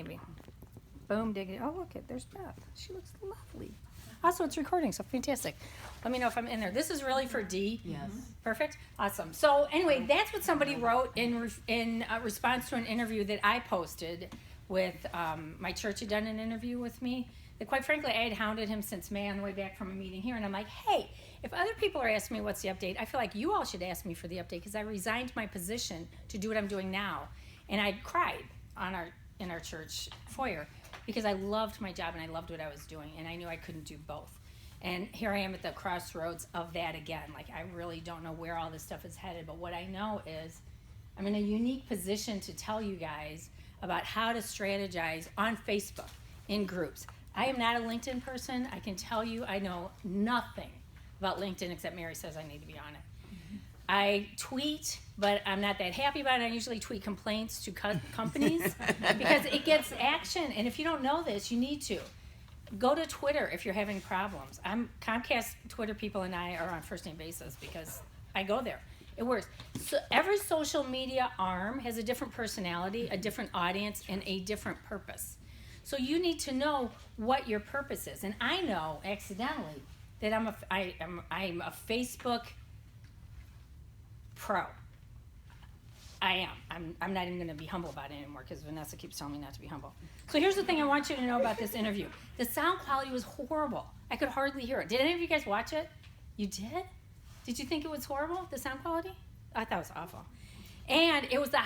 maybe. Boom, diggity. Oh, look, there's Beth. She looks lovely. Also, it's recording, so fantastic. Let me know if I'm in there. This is really for D. Yes. Perfect. Awesome. So anyway, that's what somebody wrote in response to an interview that I posted with my church had done an interview with me. That quite frankly, I had hounded him since May on the way back from a meeting here, and I'm like, hey, if other people are asking me what's the update, I feel like you all should ask me for the update because I resigned my position to do what I'm doing now, and I cried in our church foyer because I loved my job and I loved what I was doing, and I knew I couldn't do both. And here I am at the crossroads of that again. Like, I really don't know where all this stuff is headed, but what I know is I'm in a unique position to tell you guys about how to strategize on Facebook in groups. I am not a LinkedIn person. I can tell you I know nothing about LinkedIn except Mary says I need to be on it. I tweet, but I'm not that happy about it. I usually tweet complaints to companies because it gets action. And if you don't know this, you need to. Go to Twitter if you're having problems. Comcast Twitter people and I are on first name basis because I go there. It works. So every social media arm has a different personality, a different audience, and a different purpose. So you need to know what your purpose is. And I know accidentally that I'm a Facebook pro. I am. I'm not even going to be humble about it anymore because Vanessa keeps telling me not to be humble. So here's the thing I want you to know about this interview. The sound quality was horrible. I could hardly hear it. Did any of you guys watch it? You did? Did you think it was horrible, the sound quality? I thought it was awful. And it was the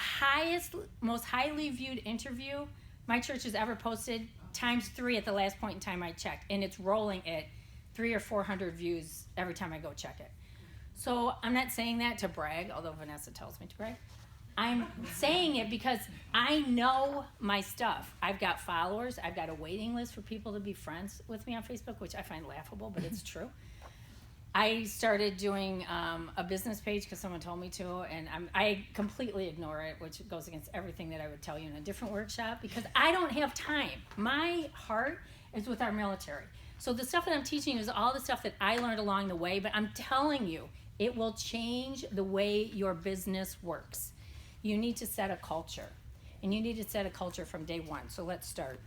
most highly viewed interview my church has ever posted, times 3 at the last point in time I checked. And it's rolling at 300 or 400 views every time I go check it. So I'm not saying that to brag, although Vanessa tells me to brag. I'm saying it because I know my stuff. I've got followers. I've got a waiting list for people to be friends with me on Facebook, which I find laughable, but it's true. I started doing a business page because someone told me to, and I completely ignore it, which goes against everything that I would tell you in a different workshop because I don't have time. My heart is with our military. So the stuff that I'm teaching is all the stuff that I learned along the way, but I'm telling you, it will change the way your business works. You need to set a culture, and you need to set a culture from day one. So let's start.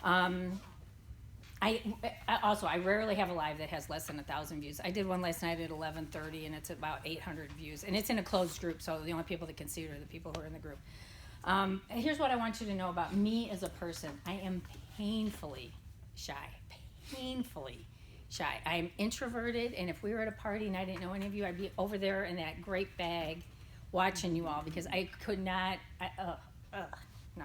I rarely have a live that has less than 1,000 views. I did one last night at 11:30, and it's about 800 views, and it's in a closed group, so the only people that can see it are the people who are in the group. Here's what I want you to know about me as a person. I am painfully shy. I am introverted, and if we were at a party and I didn't know any of you, I'd be over there in that great bag watching you all because I could not, no.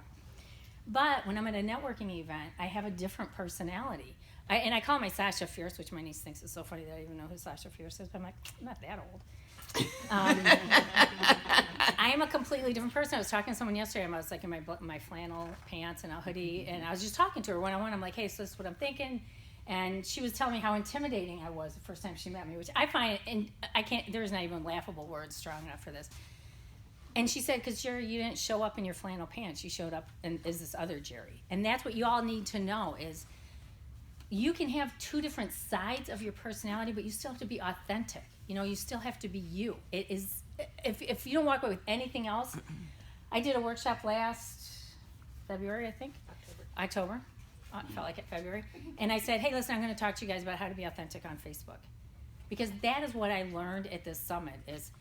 But when I'm at a networking event, I have a different personality. I call my Sasha Fierce, which my niece thinks is so funny that I even know who Sasha Fierce is, but I'm like, I'm not that old. I am a completely different person. I was talking to someone yesterday, and I was like in my flannel pants and a hoodie, and I was just talking to her one-on-one. I'm like, hey, so this is what I'm thinking. And she was telling me how intimidating I was the first time she met me, which I find, and there's not even laughable words strong enough for this. And she said, because Jerry, you didn't show up in your flannel pants. You showed up as this other Jerry. And that's what you all need to know is you can have 2 different sides of your personality, but you still have to be authentic. You know, you still have to be you. It is, if you don't walk away with anything else, I did a workshop last February, I think. October. It felt like it February. And I said, hey, listen, I'm going to talk to you guys about how to be authentic on Facebook. Because that is what I learned at this summit is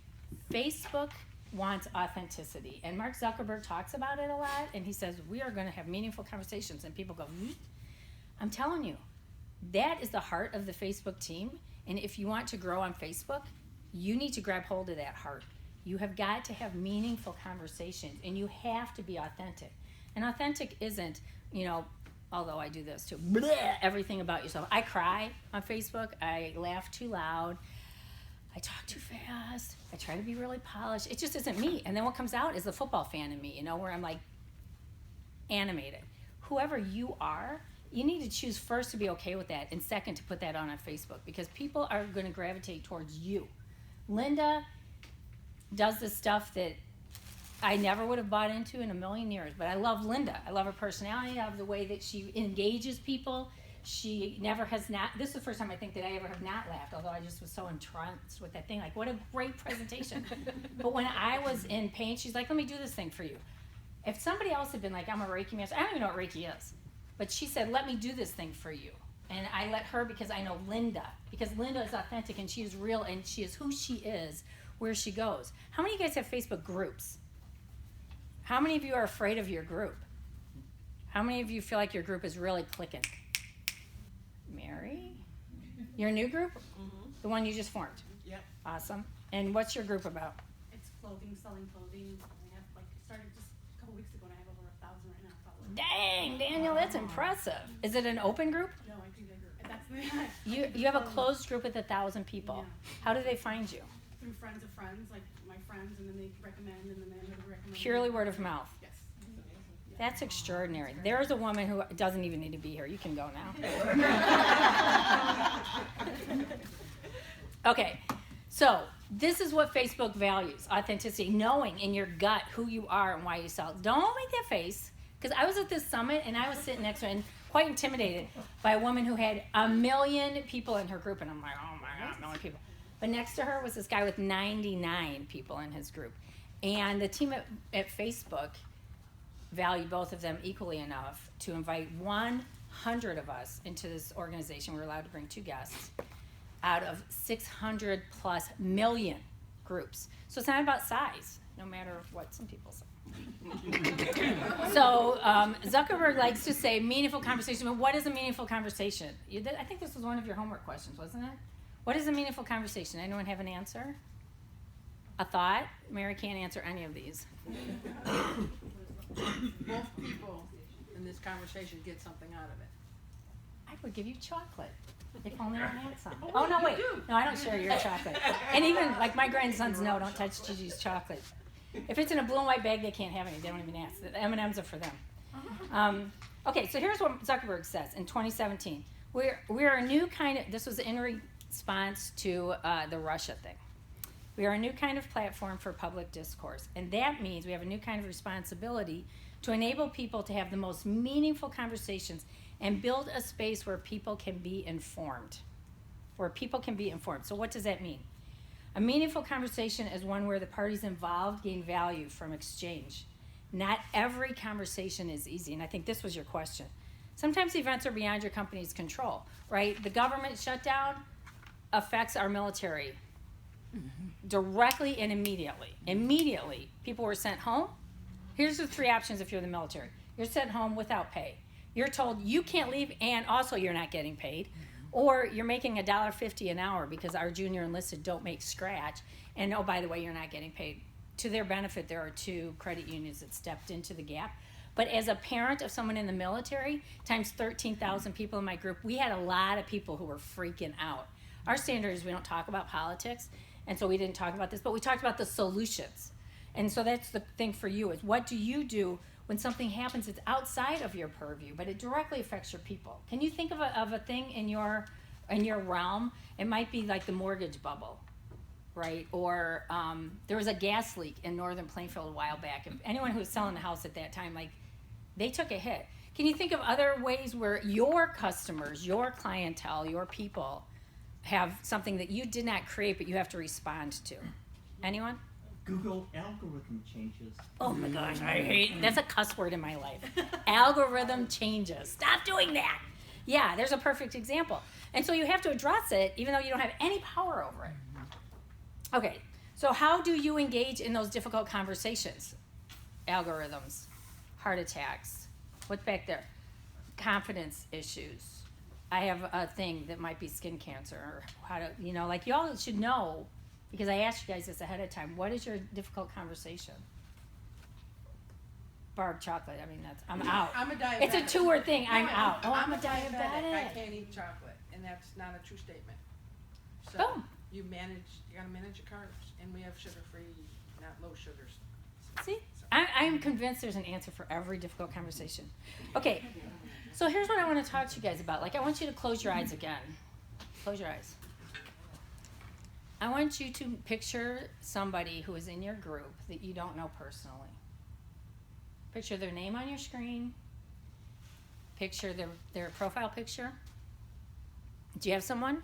Facebook wants authenticity. And Mark Zuckerberg talks about it a lot, and he says, we are going to have meaningful conversations. And people go, I'm telling you, that is the heart of the Facebook team. And if you want to grow on Facebook, you need to grab hold of that heart. You have got to have meaningful conversations, and you have to be authentic. And authentic isn't, although I do this too, everything about yourself. I cry on Facebook. I laugh too loud. I talk too fast. I try to be really polished. It just isn't me. And then what comes out is the football fan in me, where I'm like animated. Whoever you are, you need to choose first to be okay with that, and second to put that on Facebook because people are going to gravitate towards you. Linda does this stuff that I never would have bought into in a million years, but I love Linda. I love her personality. I love the way that she engages people. She never has not, this is the first time I think that I ever have not laughed, although I just was so entranced with that thing. Like, what a great presentation. But when I was in pain, she's like, let me do this thing for you. If somebody else had been like, I'm a Reiki master, I don't even know what Reiki is, but she said, let me do this thing for you. And I let her because I know Linda, because Linda is authentic and she is real and she is who she is, where she goes. How many of you guys have Facebook groups? How many of you are afraid of your group? How many of you feel like your group is really clicking? Mary? Your new group? Mm-hmm. The one you just formed? Yep. Awesome. And what's your group about? It's clothing, selling clothing. We have started just a couple weeks ago and I have over 1,000 right now followers. Dang, Daniel, that's impressive. Is it an open group? No, I think that's You have a closed group with 1,000 people. Yeah. How do they find you? Through friends of friends, like my friends, and then they recommend, and then they recommend. Purely word of mouth. Yes. That's extraordinary. There's a woman who doesn't even need to be here. You can go now. Okay, so this is what Facebook values: authenticity, knowing in your gut who you are and why you sell. Don't make that face, because I was at this summit and I was sitting next to her and quite intimidated by a woman who had 1 million people in her group, and I'm like, oh my God, 1 million people. But next to her was this guy with 99 people in his group, and the team at Facebook valued both of them equally enough to invite 100 of us into this organization. We were allowed to bring 2 guests out of 600 plus million groups. So it's not about size, no matter what some people say. So Zuckerberg likes to say meaningful conversation, but what is a meaningful conversation? I think this was one of your homework questions, wasn't it? What is a meaningful conversation? Anyone have an answer? A thought? Mary can't answer any of these. Both people in this conversation get something out of it. I would give you chocolate. If only I had some. Oh, no, wait. No, I don't share your chocolate. And even, like, my grandsons know, don't touch Gigi's chocolate. If it's in a blue and white bag, they can't have any. They don't even ask. The M&Ms are for them. Okay, so here's what Zuckerberg says in 2017. We're a new kind of, this was in response to the Russia thing. We are a new kind of platform for public discourse, and that means we have a new kind of responsibility to enable people to have the most meaningful conversations and build a space where people can be informed. So what does that mean? A meaningful conversation is one where the parties involved gain value from exchange. Not every conversation is easy, and I think this was your question. Sometimes events are beyond your company's control, right? The government shutdown affects our military directly and immediately. Immediately, people were sent home. Here's the 3 options if you're the military. You're sent home without pay. You're told you can't leave, and also you're not getting paid. Or you're making $1.50 an hour because our junior enlisted don't make scratch. And oh, by the way, you're not getting paid. To their benefit, there are 2 credit unions that stepped into the gap. But as a parent of someone in the military, times 13,000 people in my group, we had a lot of people who were freaking out. Our standard is we don't talk about politics, and so we didn't talk about this, but we talked about the solutions. And so that's the thing for you, is what do you do when something happens that's outside of your purview, but it directly affects your people? Can you think of a thing in your realm? It might be like the mortgage bubble, right? Or there was a gas leak in Northern Plainfield a while back. If anyone who was selling a house at that time, like, they took a hit. Can you think of other ways where your customers, your clientele, your people have something that you did not create but you have to respond to? Anyone? Google algorithm changes. Oh my gosh, I hate, that's a cuss word in my life. Algorithm changes. Stop doing that. Yeah, there's a perfect example. And so you have to address it even though you don't have any power over it. Okay, so how do you engage in those difficult conversations? Algorithms, heart attacks, what's back there? Confidence issues. I have a thing that might be skin cancer, or how to, like, you all should know, because I asked you guys this ahead of time. What is your difficult conversation? Barb, chocolate. I mean, I'm out. I'm a diabetic. It's a 2-word thing. I'm out. Oh, I'm a I diabetic. can't eat chocolate, and that's not a true statement. So Boom. you gotta manage your carbs, and we have sugar-free, not low sugars. See? I'm convinced there's an answer for every difficult conversation. Okay, so here's what I want to talk to you guys about. Like, I want you to close your eyes again. Close your eyes. I want you to picture somebody who is in your group that you don't know personally. Picture their name on your screen. Picture their profile picture. Do you have someone?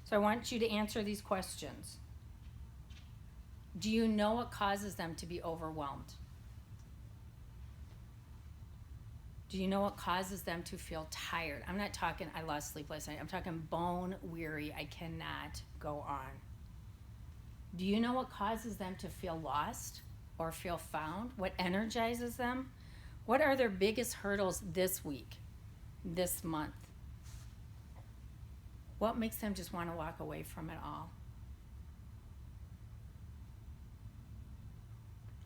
So I want you to answer these questions. Do you know what causes them to be overwhelmed? Do you know what causes them to feel tired? I'm not talking, I lost sleep last night. I'm talking bone weary. I cannot go on. Do you know what causes them to feel lost or feel found? What energizes them? What are their biggest hurdles this week, this month? What makes them just want to walk away from it all?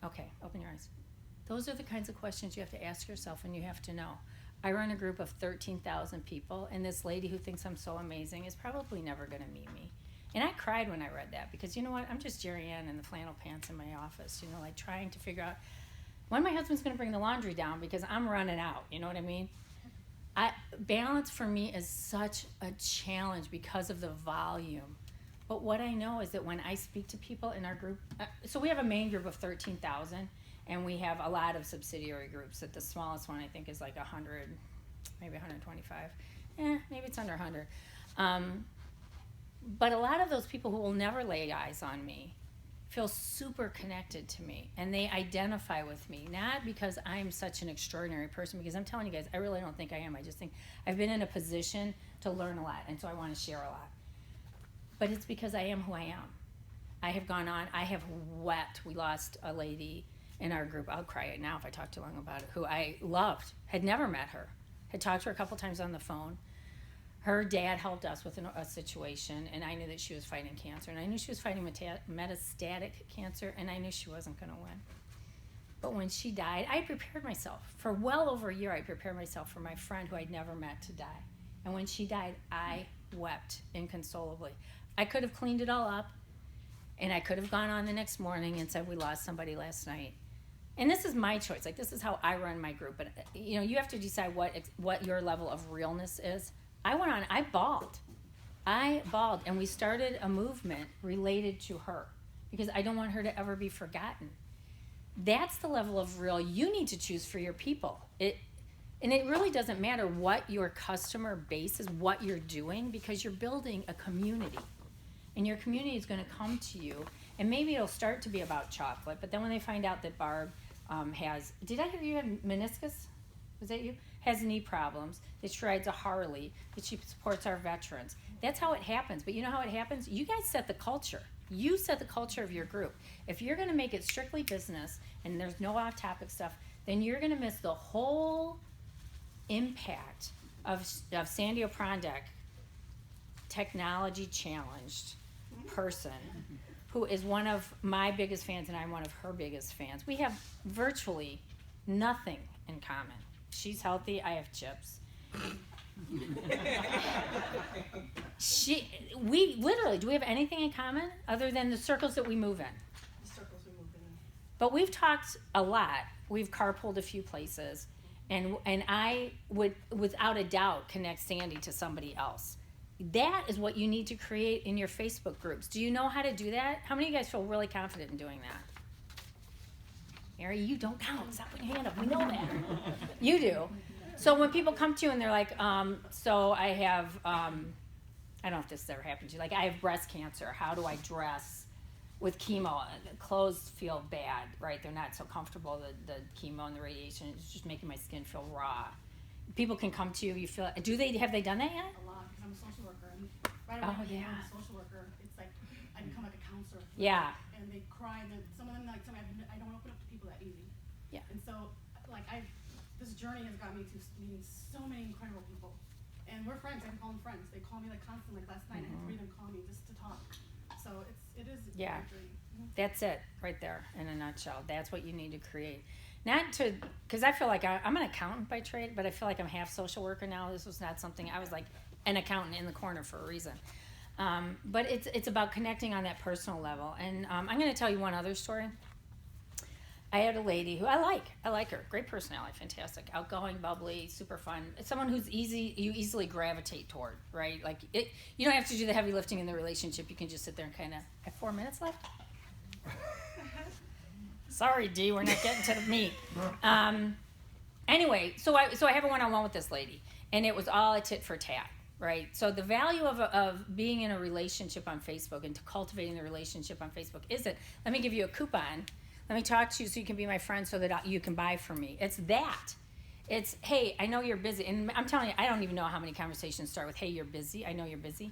Okay, open your eyes. Those are the kinds of questions you have to ask yourself and you have to know. I run a group of 13,000 people, and this lady who thinks I'm so amazing is probably never going to meet me. And I cried when I read that because, you know what, I'm just Jerry Ann in the flannel pants in my office, you know, like trying to figure out when my husband's going to bring the laundry down because I'm running out, you know what I mean? Balance for me is such a challenge because of the volume. But what I know is that when I speak to people in our group, so we have a main group of 13,000, and we have a lot of subsidiary groups. That the smallest one I think is like 100, maybe 125. Maybe it's under 100. But a lot of those people who will never lay eyes on me feel super connected to me, and they identify with me, not because I'm such an extraordinary person, because I'm telling you guys, I really don't think I am. I just think I've been in a position to learn a lot, and so I want to share a lot. But it's because I am who I am. I have gone on, I have wept. We lost a lady in our group, I'll cry it now if I talk too long about it, who I loved, had never met her, had talked to her a couple times on the phone. Her dad helped us with a situation, and I knew that she was fighting cancer, and I knew she was fighting metastatic cancer, and I knew she wasn't going to win. But when she died, I prepared myself. For well over a year, I prepared myself for my friend who I'd never met to die. And when she died, I wept inconsolably. I could have cleaned it all up, and I could have gone on the next morning and said, we lost somebody last night. And this is my choice. Like, this is how I run my group. But, you know, you have to decide what your level of realness is. I went on, I bawled, and we started a movement related to her because I don't want her to ever be forgotten. That's the level of real you need to choose for your people. And it really doesn't matter what your customer base is, what you're doing, because you're building a community. And your community is going to come to you, and maybe it'll start to be about chocolate, but then when they find out that Barb has, did I hear you have meniscus? Was that you? Has knee problems, that she rides a Harley, that she supports our veterans. That's how it happens. But you know how it happens? You guys set the culture. You set the culture of your group. If you're going to make it strictly business and there's no off-topic stuff, then you're going to miss the whole impact of Sandy Oprondak, technology challenged person who is one of my biggest fans and I'm one of her biggest fans. We have virtually nothing in common. She's healthy, I have chips. We literally, do we have anything in common other than the circles that we move in? The circles we move in. But we've talked a lot. We've carpooled a few places. And I would, without a doubt, connect Sandy to somebody else. That is what you need to create in your Facebook groups. Do you know how to do that? How many of you guys feel really confident in doing that? Mary, you don't count. Stop putting your hand up. We know that. You do. So when people come to you and they're like, so I have, I don't know if this has ever happened to you, like I have breast cancer. How do I dress with chemo? Clothes feel bad, right? They're not so comfortable. The chemo and the radiation is just making my skin feel raw. People can come to you. You feel, have they done that yet? A lot, because I'm a social worker, and right away Oh, when yeah. I'm a social worker, it's like I become like a counselor. for Yeah. them, and they cry, and then some of them like tell me I don't open up to people that easy. Yeah. And so like this journey has got me to meeting so many incredible people, and we're friends. I can call them friends. They call me like constantly. Like last night, I had 3 of them call me just to talk. So it is a Yeah. great journey. That's it right there in a nutshell. That's what you need to create. Not to, because I feel like I'm an accountant by trade, but I feel like I'm half social worker now. This was not something, I was like an accountant in the corner for a reason. But it's about connecting on that personal level. And I'm going to tell you one other story. I had a lady who I like her, great personality, fantastic, outgoing, bubbly, super fun. It's someone who's you easily gravitate toward, right? Like you don't have to do the heavy lifting in the relationship. You can just sit there and kind of, I have 4 minutes left. Sorry, Dee, we're not getting to the meat. Anyway, so I have a one-on-one with this lady, and it was all a tit for tat, right? So the value of being in a relationship on Facebook and to cultivating the relationship on Facebook isn't, let me give you a coupon, let me talk to you so you can be my friend so that you can buy from me. It's that. It's, hey, I know you're busy. And I'm telling you, I don't even know how many conversations start with, hey, you're busy. I know you're busy.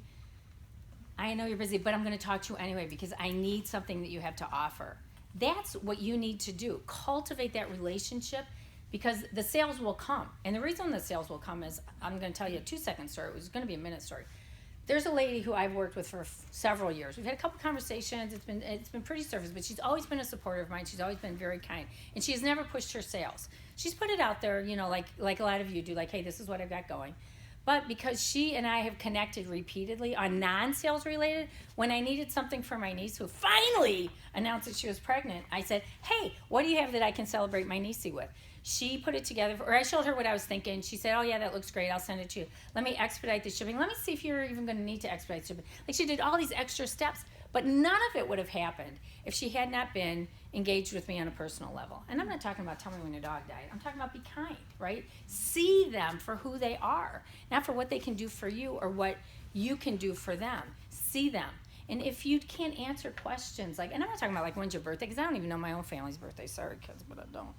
I know you're busy, but I'm going to talk to you anyway because I need something that you have to offer. That's what you need to do. Cultivate that relationship because the sales will come. And the reason the sales will come is, I'm going to tell you a 2-second story. It was going to be a minute story. There's a lady who I've worked with for several years. We've had a couple conversations. It's been pretty surface, but she's always been a supporter of mine. She's always been very kind, and she has never pushed her sales. She's put it out there, you know, like a lot of you do, like, hey, this is what I've got going. But because she and I have connected repeatedly on non-sales related, when I needed something for my niece who finally announced that she was pregnant, I said, hey, what do you have that I can celebrate my niecey with? She put it together, or I showed her what I was thinking. She said, oh yeah, that looks great. I'll send it to you. Let me expedite the shipping. Let me see if you're even going to need to expedite shipping. Like, she did all these extra steps, but none of it would have happened if she had not been engaged with me on a personal level. And I'm not talking about tell me when your dog died. I'm talking about be kind, right? See them for who they are, not for what they can do for you or what you can do for them. See them. And if you can't answer questions, like, and I'm not talking about like, when's your birthday? Because I don't even know my own family's birthday. Sorry, kids, but I don't.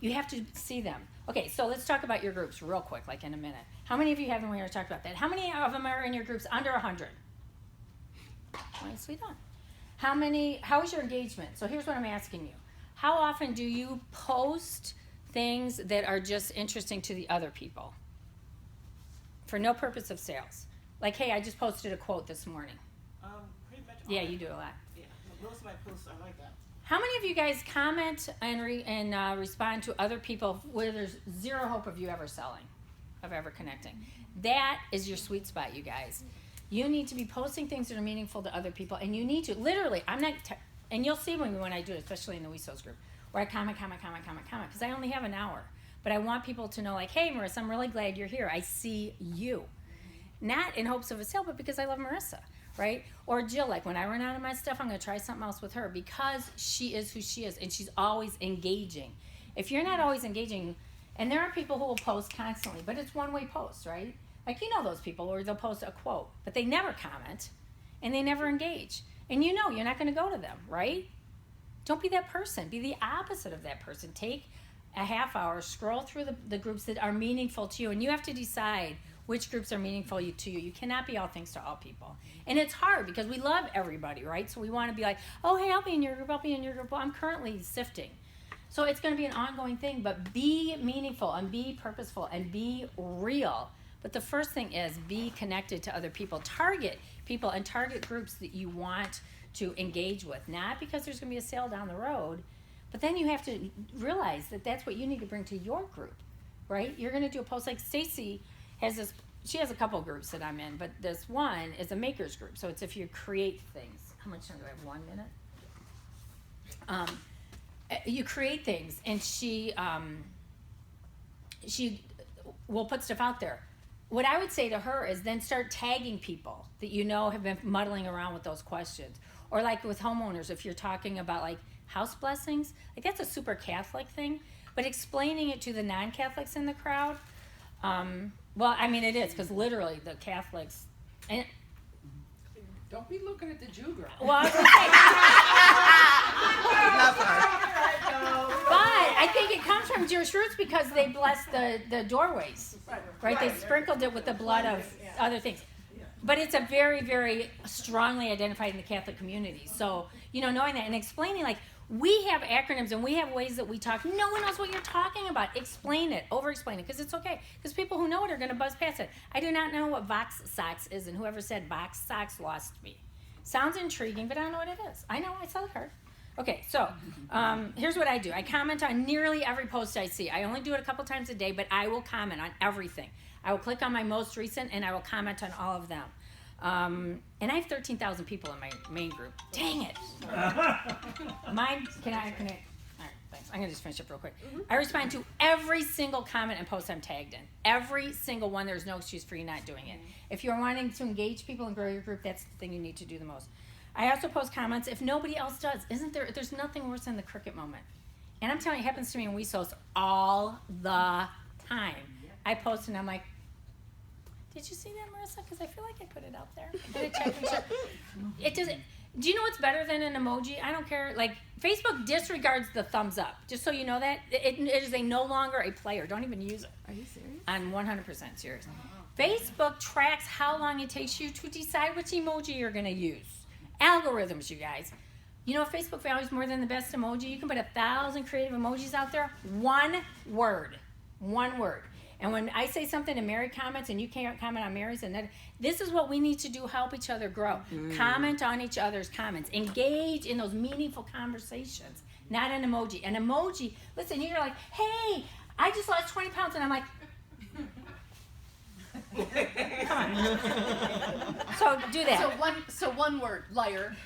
You have to see them. Okay, so let's talk about your groups real quick, like in a minute. How many of you have them? We already talked about that. How many of them are in your groups under 100? Nicely done. How is your engagement? So here's what I'm asking you. How often do you post things that are just interesting to the other people for no purpose of sales? Like, hey, I just posted a quote this morning. Pretty much. Yeah, you do a lot. Yeah, most of my posts are like that. How many of you guys comment and respond to other people where there's zero hope of you ever selling, of ever connecting? That is your sweet spot, you guys. You need to be posting things that are meaningful to other people, and you need to, literally, and you'll see when I do it, especially in the WeSo's group, where I comment, because I only have an hour. But I want people to know, like, hey, Marissa, I'm really glad you're here. I see you. Not in hopes of a sale, but because I love Marissa, right? Or Jill, like, when I run out of my stuff, I'm going to try something else with her because she is who she is, and she's always engaging. If you're not always engaging, and there are people who will post constantly, but it's one-way posts, right? Like, you know those people where they'll post a quote, but they never comment, and they never engage. And you know you're not going to go to them, right? Don't be that person. Be the opposite of that person. Take a half hour, scroll through the groups that are meaningful to you, and you have to decide which groups are meaningful to you. You cannot be all things to all people. And it's hard because we love everybody, right? So we want to be like, oh, hey, I'll be in your group, I'll be in your group. Well, I'm currently sifting. So it's going to be an ongoing thing, but be meaningful and be purposeful and be real. But the first thing is be connected to other people. Target people and target groups that you want to engage with. Not because there's going to be a sale down the road, but then you have to realize that that's what you need to bring to your group, right? You're going to do a post like Stacy has this, she has a couple groups that I'm in, but this one is a makers group. So it's if you create things. How much time do I have? 1 minute? You create things, and she will put stuff out there. What I would say to her is then start tagging people that you know have been muddling around with those questions. Or like with homeowners, if you're talking about like house blessings, like that's a super Catholic thing, but explaining it to the non-Catholics in the crowd, well, I mean it is, because literally the Catholics, and Don't be looking at the Jew girl. well, I was gonna say, but I think it comes from Jewish roots because they blessed the doorways, right? They sprinkled it with the blood of other things. But it's a very, very strongly identified in the Catholic community. So, you know, knowing that and explaining, like, we have acronyms and we have ways that we talk. No one knows what you're talking about. Explain it, over-explain it, because it's okay. Because people who know it are going to buzz past it. I do not know what Vox Sox is, and whoever said Vox Sox lost me. Sounds intriguing, but I don't know what it is. I know, I sell a card. Okay, so here's what I do. I comment on nearly every post I see. I only do it a couple times a day, but I will comment on everything. I will click on my most recent, and I will comment on all of them. And I have 13,000 people in my main group. Dang it. Mine, can I, all right, thanks. I'm going to just finish up real quick. I respond to every single comment and post I'm tagged in. Every single one. There's no excuse for you not doing it. If you're wanting to engage people and grow your group, that's the thing you need to do the most. I also post comments if nobody else does. There's nothing worse than the cricket moment. And I'm telling you, it happens to me in WeSo's all the time. I post and I'm like, did you see that, Marissa? Because I feel like I put it out there. I'm gonna check and check. It doesn't. Do you know what's better than an emoji? I don't care. Like, Facebook disregards the thumbs up. Just so you know that. It is no longer a player. Don't even use it. Are you serious? I'm 100% serious. Facebook tracks how long it takes you to decide which emoji you're going to use. Algorithms, you guys. You know, if Facebook values more than the best emoji, you can put 1,000 creative emojis out there. One word. And when I say something and Mary comments and you can't comment on Mary's, and this is what we need to do, help each other grow. Comment on each other's comments. Engage in those meaningful conversations, not an emoji. An emoji, listen, you're like, hey, I just lost 20 pounds. And I'm like, come on. So do that. So one word, liar.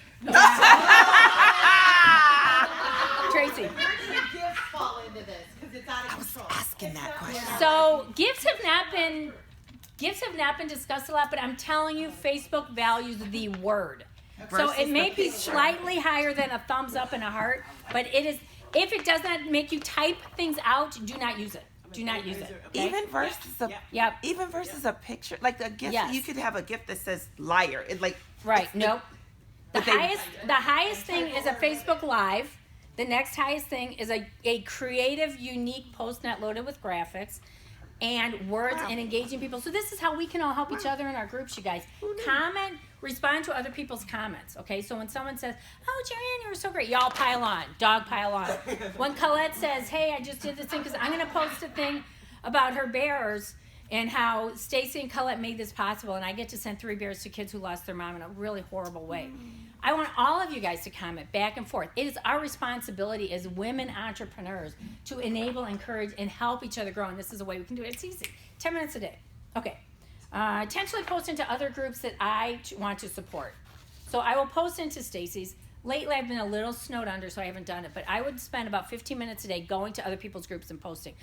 Tracy. Where do the gifts fall into this? Because it's out of control. Asking that question. So gifts have not been discussed a lot, but I'm telling you, Facebook values the word. So it may be slightly higher than a thumbs up and a heart, but it is. If it does not make you type things out, do not use it. Do not use it. Okay? Even versus a Yep. even versus a picture, like a gift. Yes. You could have a gift that says liar. It like Right. Nope. The But they- highest thing is a Facebook Live. The next highest thing is a creative, unique post not loaded with graphics and words and engaging people. So this is how we can all help each other in our groups, you guys. Comment, respond to other people's comments, okay? So when someone says, oh, Joanne, you were so great, y'all pile on, dog pile on. When Colette says, hey, I just did this thing because I'm going to post a thing about her bears and how Stacy and Colette made this possible, and I get to send 3 bears to kids who lost their mom in a really horrible way. I want all of you guys to comment back and forth. It is our responsibility as women entrepreneurs to enable, encourage, and help each other grow, and this is a way we can do it. It's easy. 10 minutes a day. Okay. Intentionally post into other groups that I want to support. So I will post into Stacy's. Lately, I've been a little snowed under, so I haven't done it. But I would spend about 15 minutes a day going to other people's groups and posting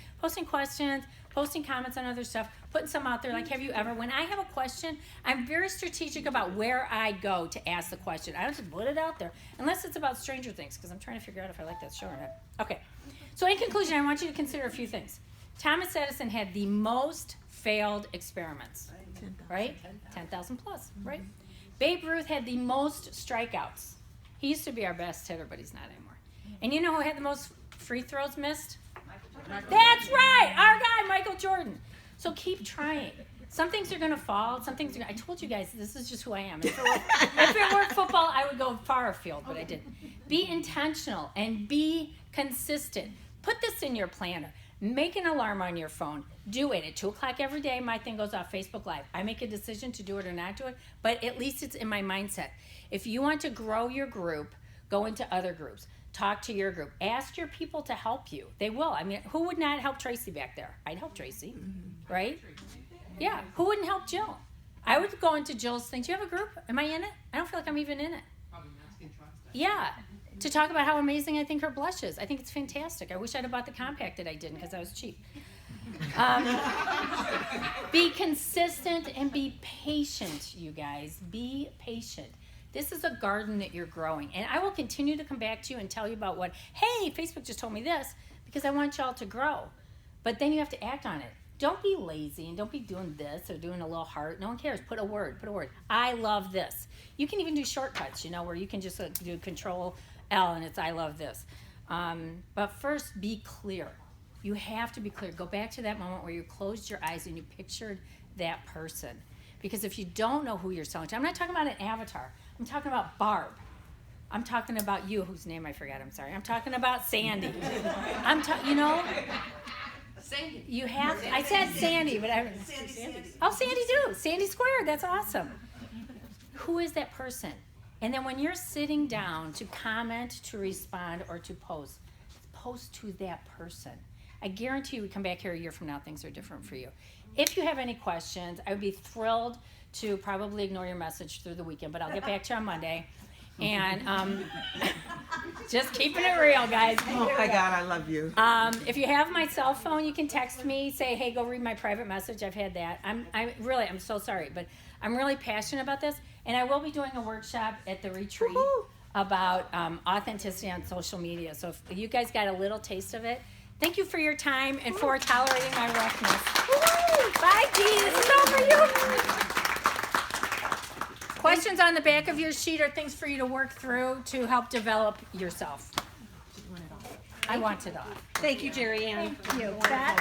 questions, posting comments on other stuff, putting some out there. Like, have you ever? When I have a question, I'm very strategic about where I go to ask the question. I don't just put it out there, unless it's about Stranger Things, because I'm trying to figure out if I like that show or not. Okay. So in conclusion, I want you to consider a few things. Thomas Edison had the most failed experiments, right? 10,000 plus, right? Babe Ruth had the most strikeouts. He used to be our best hitter, but he's not anymore. And you know who had the most free throws missed? That's right, our guy, Michael Jordan. So keep trying. Some things are going to fall. Some things I told you guys, this is just who I am. If it were football, I would go far afield, but I didn't. Be intentional and be consistent. Put this in your planner. Make an alarm on your phone. Do it. At 2 o'clock every day, my thing goes off Facebook Live. I make a decision to do it or not do it, but at least it's in my mindset. If you want to grow your group, go into other groups. Talk to your group. Ask your people to help you. They will. I mean, who would not help Tracy back there? I'd help Tracy, right? Yeah. Who wouldn't help Jill? I would go into Jill's thing. Do you have a group? Am I in it? I don't feel like I'm even in it. Yeah. To talk about how amazing I think her blush is. I think it's fantastic. I wish I'd have bought the compact that I didn't because I was cheap. Be consistent and be patient, you guys. Be patient. This is a garden that you're growing. And I will continue to come back to you and tell you about what, hey, Facebook just told me this, because I want y'all to grow. But then you have to act on it. Don't be lazy and don't be doing this or doing a little heart. No one cares. Put a word. I love this. You can even do shortcuts, where you can just do Control L and it's I love this. But first, be clear. You have to be clear. Go back to that moment where you closed your eyes and you pictured that person. Because if you don't know who you're selling to, I'm not talking about an avatar. I'm talking about Barb. I'm talking about you, whose name I forgot. I'm sorry. I'm talking about Sandy. Sandy. You have. I said Sandy, but I. Oh, Sandy too. Sandy Squared. That's awesome. Who is that person? And then when you're sitting down to comment, to respond, or to post to that person. I guarantee you, we come back here a year from now, things are different for you. If you have any questions, I would be thrilled to probably ignore your message through the weekend, but I'll get back to you on Monday. And just keeping it real, guys. oh my God, I love you. If you have my cell phone, you can text me, say, hey, go read my private message. I've had that. I'm so sorry, but I'm really passionate about this. And I will be doing a workshop at the retreat about authenticity on social media. So if you guys got a little taste of it, thank you for your time and for tolerating my roughness. Bye, Dee. This is all for you. questions on the back of your sheet are things for you to work through to help develop yourself. I want it off. Thank you, Jerry Ann. Thank you. Pat?